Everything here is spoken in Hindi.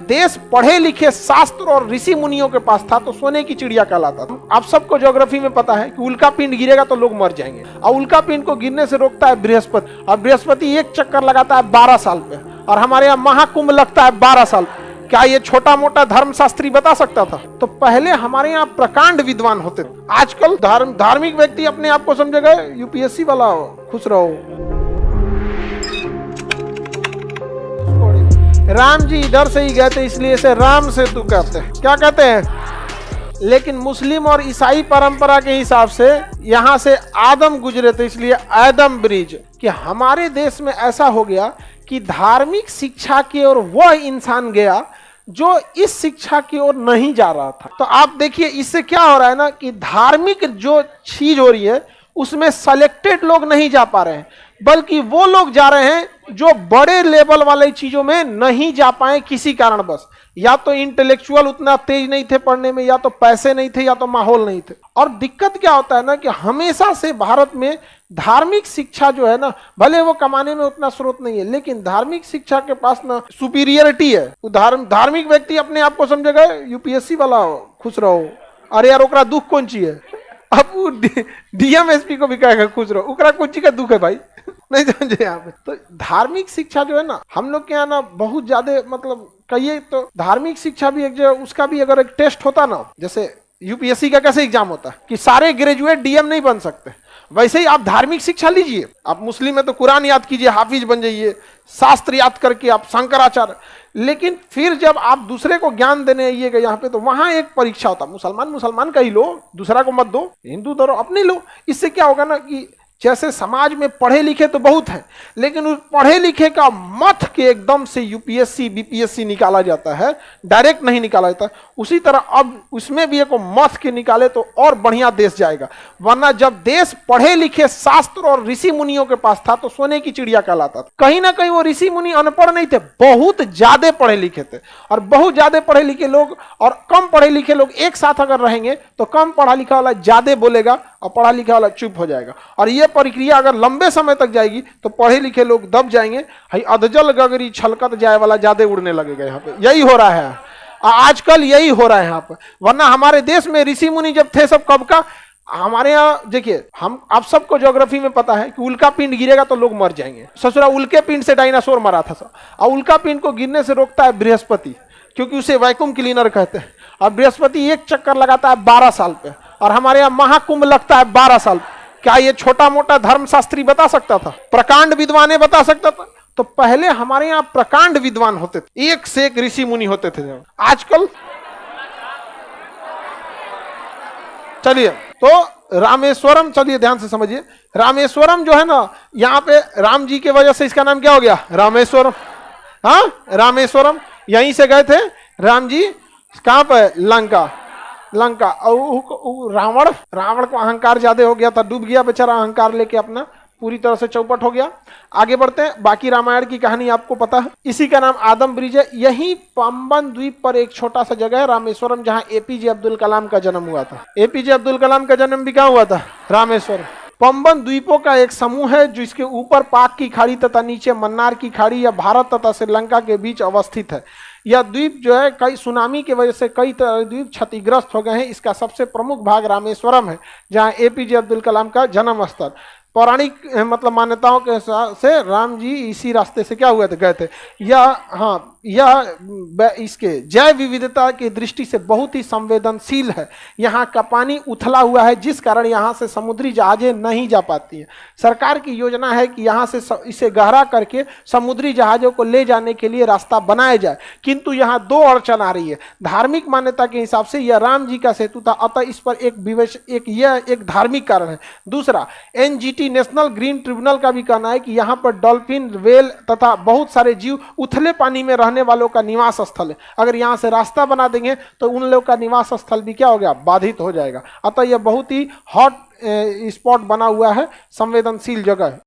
देश पढ़े लिखे शास्त्र और ऋषि मुनियों के पास था तो सोने की चिड़िया कहलाता था। आप सबको ज्योग्राफी में पता है कि उल्का पिंड गिरेगा तो लोग मर जाएंगे, और उल्का पिंड को गिरने से रोकता है बृहस्पति, और बृहस्पति एक चक्कर लगाता है 12 साल पे, और हमारे यहाँ महाकुंभ लगता है 12 साल पे। क्या ये छोटा मोटा धर्मशास्त्री बता सकता था? तो पहले हमारे यहाँ प्रकांड विद्वान होते थे। आजकल धार्मिक व्यक्ति अपने आप को समझेगा यूपीएससी वाला हो, खुश रहो। राम जी इधर से ही गए थे इसलिए इसे राम सेतु कहते हैं। क्या कहते हैं? लेकिन मुस्लिम और ईसाई परंपरा के हिसाब से यहाँ से आदम गुजरे थे इसलिए आदम ब्रिज। कि हमारे देश में ऐसा हो गया कि धार्मिक शिक्षा की ओर वह इंसान गया जो इस शिक्षा की ओर नहीं जा रहा था। तो आप देखिए इससे क्या हो रहा है ना कि धार्मिक जो चीज हो रही है उसमें सेलेक्टेड लोग नहीं जा पा रहे हैं, बल्कि वो लोग जा रहे हैं जो बड़े लेवल वाले चीजों में नहीं जा पाए किसी कारणवश। या तो इंटेलेक्चुअल उतना तेज नहीं थे पढ़ने में, या तो पैसे नहीं थे, या तो माहौल नहीं थे। और दिक्कत क्या होता है ना कि हमेशा से भारत में धार्मिक शिक्षा जो है ना, भले वो कमाने में उतना स्रोत नहीं है, लेकिन धार्मिक शिक्षा के पास ना सुपीरियरिटी है। धार्मिक व्यक्ति अपने आप को समझेगा यूपीएससी वाला हो, खुश रहो। अरे यार ओकरा दुख कौन ची है? अब वो डीएमएसपी को भी कहेगा खुश रहो, ओकरा कौन ची का दुख है भाई? नहीं समझे यहाँ पे। तो धार्मिक शिक्षा जो है ना हम लोग के यहाँ ना बहुत ज्यादा, मतलब कहिए तो धार्मिक शिक्षा भी एक जो उसका भी अगर एक टेस्ट होता ना, जैसे यूपीएससी का कैसे एग्जाम होता है कि सारे ग्रेजुएट डीएम नहीं बन सकते, वैसे ही आप धार्मिक शिक्षा लीजिए। आप मुस्लिम है तो कुरान याद कीजिए, हाफिज बन जाइए, शास्त्र याद करके आप शंकराचार्य। लेकिन फिर जब आप दूसरे को ज्ञान देने आइएगा यहाँ पे तो वहां एक परीक्षा होता है। मुसलमान का ही लो, दूसरा को मत दो, हिंदू धरो अपने लो। इससे क्या होगा ना कि जैसे समाज में पढ़े लिखे तो बहुत हैं, लेकिन उस पढ़े लिखे का मत के एकदम से यूपीएससी बीपीएससी निकाला जाता है, डायरेक्ट नहीं निकाला जाता। उसी तरह अब उसमें भी एक मत के निकाले तो और बढ़िया देश जाएगा। वरना जब देश पढ़े लिखे शास्त्र और ऋषि मुनियों के पास था तो सोने की चिड़िया कहलाता था। कहीं ना कहीं वो ऋषि मुनि अनपढ़ नहीं थे, बहुत ज्यादा पढ़े लिखे थे। और बहुत ज्यादा पढ़े लिखे लोग और कम पढ़े लिखे लोग एक साथ अगर रहेंगे तो कम पढ़ा लिखा वाला ज्यादा बोलेगा और पढ़ा लिखा वाला चुप हो जाएगा। और ये प्रक्रिया अगर लंबे समय तक जाएगी तो पढ़े लिखे लोग दब जाएंगे, अधजल गगरी छलकत जाए वाला ज्यादा उड़ने लगेगा। यहाँ पे यही हो रहा है आजकल, यही हो रहा है यहाँ पे। वरना हमारे देश में ऋषि मुनि जब थे सब कब का, हमारे यहाँ देखिए आप सबको ज्योग्राफी में पता है कि उल्का पिंड गिरेगा तो लोग मर जाएंगे। ससुरा उल्के पिंड से डायनासोर मरा था सब, और उल्का पिंड को गिरने से रोकता है बृहस्पति, क्योंकि उसे वैक्यूम क्लीनर कहते हैं। और बृहस्पति एक चक्कर लगाता है 12 साल पे, और हमारे यहाँ महाकुंभ लगता है 12 साल पे। क्या ये छोटा मोटा धर्मशास्त्री बता सकता था? प्रकांड विद्वान बता सकता था? तो पहले हमारे यहाँ प्रकांड विद्वान होते थे, एक से एक ऋषि मुनि होते थे। आजकल चलिए तो रामेश्वरम, चलिए ध्यान से समझिए। रामेश्वरम जो है ना, यहाँ पे राम जी के वजह से इसका नाम क्या हो गया? रामेश्वरम। हाँ, रामेश्वरम यहीं से गए थे राम जी। कहां पे? लंका। और रावण को अहंकार ज्यादा हो गया था, डूब गया बेचारा अहंकार लेके, अपना पूरी तरह से चौपट हो गया। आगे बढ़ते हैं, बाकी रामायण की कहानी आपको पता है। इसी का नाम आदम ब्रिज है। यही पंबन द्वीप पर एक छोटा सा जगह है रामेश्वरम, जहां एपीजे अब्दुल कलाम का जन्म हुआ था। एपीजे अब्दुल कलाम का जन्म भी कहां हुआ था? रामेश्वरम। पंबन द्वीपों का एक समूह है जिसके ऊपर पाक की खाड़ी तथा नीचे मन्नार की खाड़ी या भारत तथा श्रीलंका के बीच अवस्थित है। यह द्वीप जो है कई सुनामी की वजह से कई द्वीप क्षतिग्रस्त हो गए हैं। इसका सबसे प्रमुख भाग रामेश्वरम है, जहां एपीजे अब्दुल कलाम का जन्म स्थल। पौराणिक मतलब मान्यताओं के से राम जी इसी रास्ते से क्या हुए थे, गए थे। यह इसके जैव विविधता की दृष्टि से बहुत ही संवेदनशील है। यहाँ का पानी उथला हुआ है, जिस कारण यहाँ से समुद्री जहाजें नहीं जा पाती हैं। सरकार की योजना है कि यहाँ से इसे गहरा करके समुद्री जहाजों को ले जाने के लिए रास्ता बनाया जाए, किंतु यहाँ 2 अड़चन आ रही है। धार्मिक मान्यता के हिसाब से यह राम जी का सेतु था, अतः इस पर एक धार्मिक कारण है। दूसरा, एनजीटी नेशनल ग्रीन ट्रिब्यूनल का भी कहना है कि यहाँ पर डॉल्फिन, व्हेल तथा बहुत सारे जीव उथले पानी में रहने वालों का निवास स्थल है। अगर यहाँ से रास्ता बना देंगे तो उन लोगों का निवास स्थल भी क्या हो गया? बाधित हो जाएगा। अतः यह बहुत ही हॉट स्पॉट बना हुआ है, संवेदनशील जगह है।